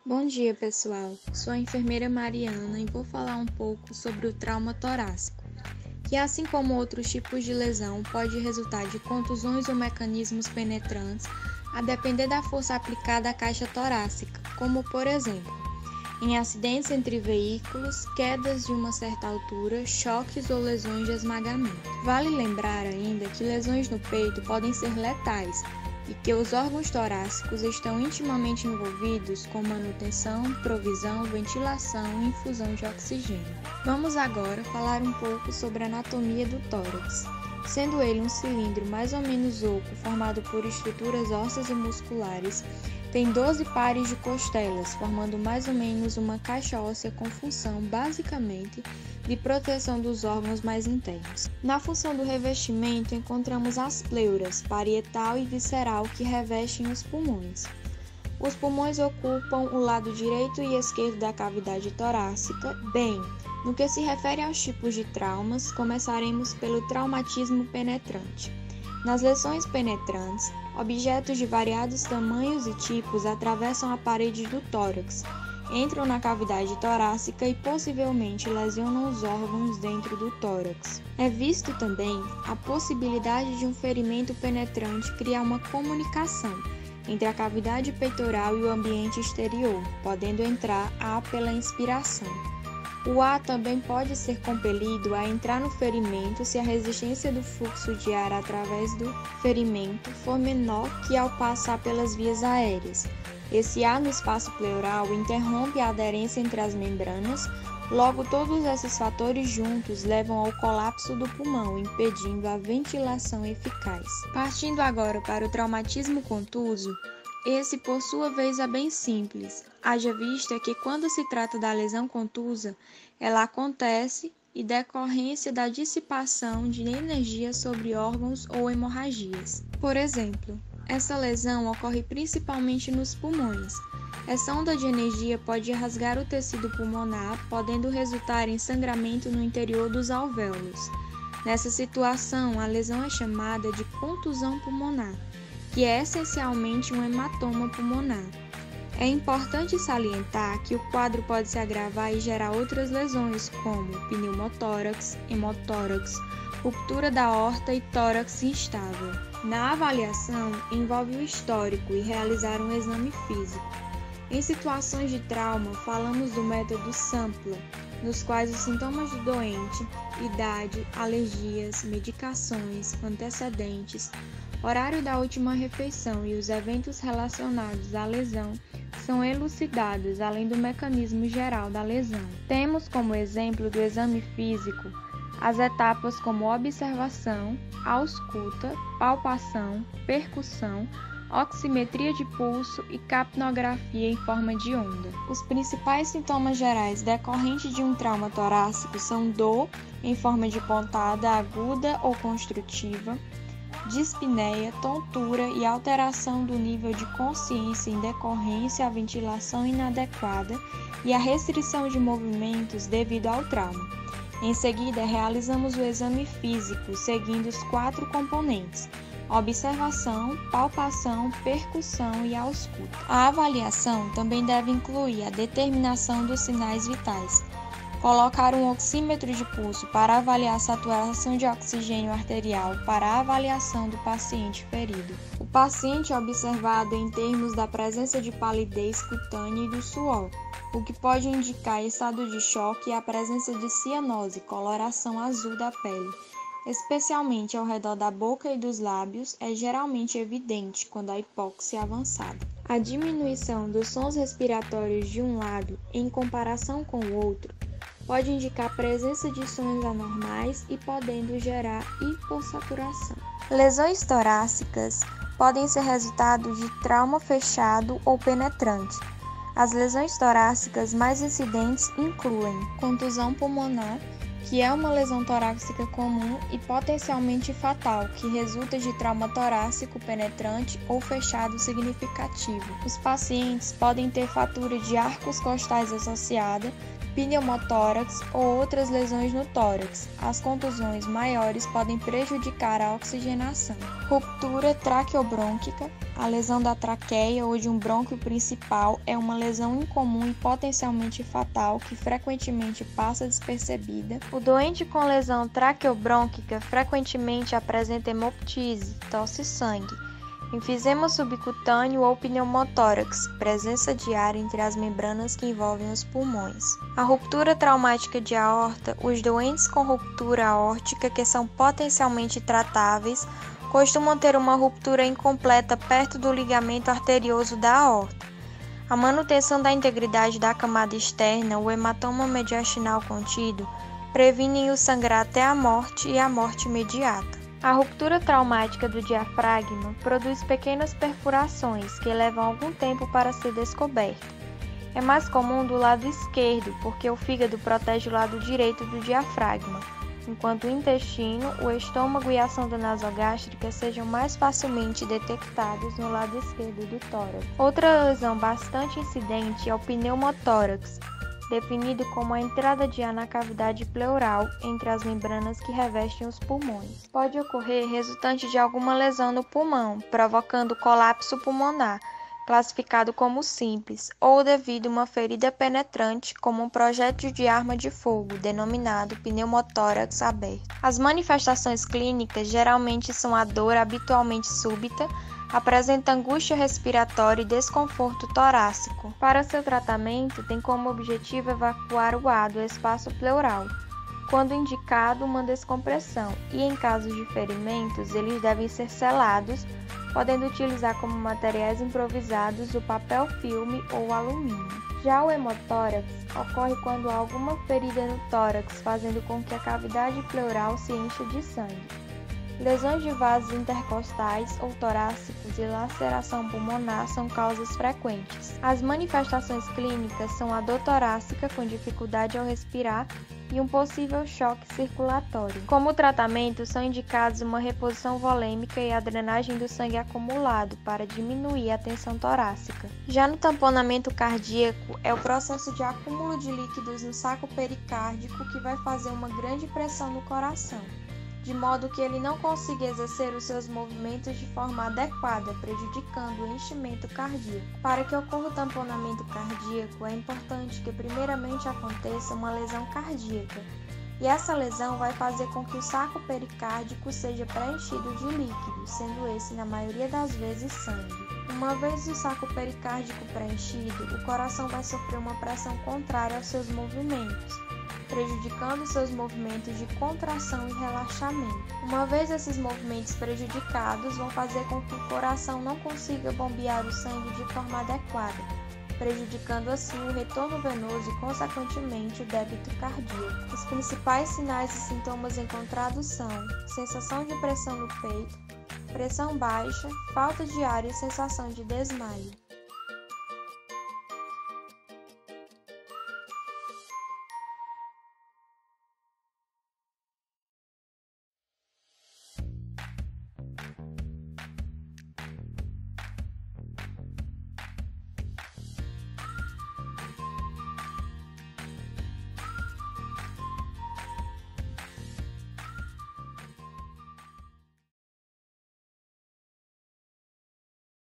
Bom dia, pessoal. Sou a enfermeira Mariana e vou falar um pouco sobre o trauma torácico, que, assim como outros tipos de lesão, pode resultar de contusões ou mecanismos penetrantes, a depender da força aplicada à caixa torácica, como, por exemplo, em acidentes entre veículos, quedas de uma certa altura, choques ou lesões de esmagamento. Vale lembrar ainda que lesões no peito podem ser letais, e que os órgãos torácicos estão intimamente envolvidos com manutenção, provisão, ventilação e infusão de oxigênio. Vamos agora falar um pouco sobre a anatomia do tórax. Sendo ele um cilindro mais ou menos oco formado por estruturas ósseas e musculares, tem 12 pares de costelas, formando mais ou menos uma caixa óssea com função, basicamente, de proteção dos órgãos mais internos. Na função do revestimento, encontramos as pleuras, parietal e visceral, que revestem os pulmões. Os pulmões ocupam o lado direito e esquerdo da cavidade torácica. Bem, no que se refere aos tipos de traumas, começaremos pelo traumatismo penetrante. Nas lesões penetrantes, objetos de variados tamanhos e tipos atravessam a parede do tórax, entram na cavidade torácica e possivelmente lesionam os órgãos dentro do tórax. É visto também a possibilidade de um ferimento penetrante criar uma comunicação entre a cavidade peitoral e o ambiente exterior, podendo entrar ar pela inspiração. O ar também pode ser compelido a entrar no ferimento se a resistência do fluxo de ar através do ferimento for menor que ao passar pelas vias aéreas. Esse ar no espaço pleural interrompe a aderência entre as membranas, logo todos esses fatores juntos levam ao colapso do pulmão, impedindo a ventilação eficaz. Partindo agora para o traumatismo contuso, esse, por sua vez, é bem simples, haja vista que quando se trata da lesão contusa, ela acontece em decorrência da dissipação de energia sobre órgãos ou hemorragias. Por exemplo, essa lesão ocorre principalmente nos pulmões. Essa onda de energia pode rasgar o tecido pulmonar, podendo resultar em sangramento no interior dos alvéolos. Nessa situação, a lesão é chamada de contusão pulmonar, que é essencialmente um hematoma pulmonar. É importante salientar que o quadro pode se agravar e gerar outras lesões, como pneumotórax, hemotórax, ruptura da aorta e tórax instável. Na avaliação, envolve o histórico e realizar um exame físico. Em situações de trauma, falamos do método Sampler, nos quais os sintomas do doente, idade, alergias, medicações, antecedentes, horário da última refeição e os eventos relacionados à lesão são elucidados, além do mecanismo geral da lesão. Temos como exemplo do exame físico as etapas como observação, ausculta, palpação, percussão, oximetria de pulso e capnografia em forma de onda. Os principais sintomas gerais decorrentes de um trauma torácico são dor em forma de pontada aguda ou construtiva, dispneia, tontura e alteração do nível de consciência em decorrência à ventilação inadequada e à restrição de movimentos devido ao trauma. Em seguida, realizamos o exame físico, seguindo os 4 componentes: observação, palpação, percussão e ausculta. A avaliação também deve incluir a determinação dos sinais vitais, colocar um oxímetro de pulso para avaliar a saturação de oxigênio arterial para a avaliação do paciente ferido. O paciente é observado em termos da presença de palidez cutânea e do suor, o que pode indicar estado de choque e a presença de cianose, coloração azul da pele, especialmente ao redor da boca e dos lábios, é geralmente evidente quando a hipóxia é avançada. A diminuição dos sons respiratórios de um lado em comparação com o outro pode indicar a presença de sons anormais e podendo gerar hipossaturação. Lesões torácicas podem ser resultado de trauma fechado ou penetrante. As lesões torácicas mais incidentes incluem contusão pulmonar, que é uma lesão torácica comum e potencialmente fatal, que resulta de trauma torácico penetrante ou fechado significativo. Os pacientes podem ter fratura de arcos costais associada, pneumotórax ou outras lesões no tórax. As contusões maiores podem prejudicar a oxigenação. Ruptura traqueobrônquica. A lesão da traqueia ou de um brônquio principal é uma lesão incomum e potencialmente fatal que frequentemente passa despercebida. O doente com lesão traqueobrônquica frequentemente apresenta hemoptise, tosse sangue, enfisema subcutâneo ou pneumotórax, presença de ar entre as membranas que envolvem os pulmões. A ruptura traumática de aorta. Os doentes com ruptura aórtica que são potencialmente tratáveis costumam ter uma ruptura incompleta perto do ligamento arterioso da aorta. A manutenção da integridade da camada externa, o hematoma mediastinal contido, previnem o sangrar até a morte e a morte imediata. A ruptura traumática do diafragma produz pequenas perfurações que levam algum tempo para ser descoberta. É mais comum do lado esquerdo, porque o fígado protege o lado direito do diafragma, enquanto o intestino, o estômago e a sonda nasogástrica sejam mais facilmente detectados no lado esquerdo do tórax. Outra lesão bastante incidente é o pneumotórax, definido como a entrada de ar na cavidade pleural entre as membranas que revestem os pulmões. Pode ocorrer resultante de alguma lesão no pulmão, provocando colapso pulmonar, classificado como simples, ou devido a uma ferida penetrante, como um projétil de arma de fogo, denominado pneumotórax aberto. As manifestações clínicas geralmente são a dor habitualmente súbita, apresenta angústia respiratória e desconforto torácico. Para seu tratamento, tem como objetivo evacuar o ar do espaço pleural, quando indicado uma descompressão, e em casos de ferimentos, eles devem ser selados, podendo utilizar como materiais improvisados o papel filme ou alumínio. Já o hemotórax ocorre quando há alguma ferida no tórax, fazendo com que a cavidade pleural se encha de sangue. Lesões de vasos intercostais ou torácicos e laceração pulmonar são causas frequentes. As manifestações clínicas são a dor torácica com dificuldade ao respirar e um possível choque circulatório. Como tratamento, são indicados uma reposição volêmica e a drenagem do sangue acumulado para diminuir a tensão torácica. Já no tamponamento cardíaco, é o processo de acúmulo de líquidos no saco pericárdico que vai fazer uma grande pressão no coração, de modo que ele não consiga exercer os seus movimentos de forma adequada, prejudicando o enchimento cardíaco. Para que ocorra o tamponamento cardíaco, é importante que primeiramente aconteça uma lesão cardíaca, e essa lesão vai fazer com que o saco pericárdico seja preenchido de líquido, sendo esse, na maioria das vezes, sangue. Uma vez o saco pericárdico preenchido, o coração vai sofrer uma pressão contrária aos seus movimentos, prejudicando seus movimentos de contração e relaxamento. Uma vez esses movimentos prejudicados, vão fazer com que o coração não consiga bombear o sangue de forma adequada, prejudicando assim o retorno venoso e, consequentemente, o débito cardíaco. Os principais sinais e sintomas encontrados são sensação de pressão no peito, pressão baixa, falta de ar e sensação de desmaio.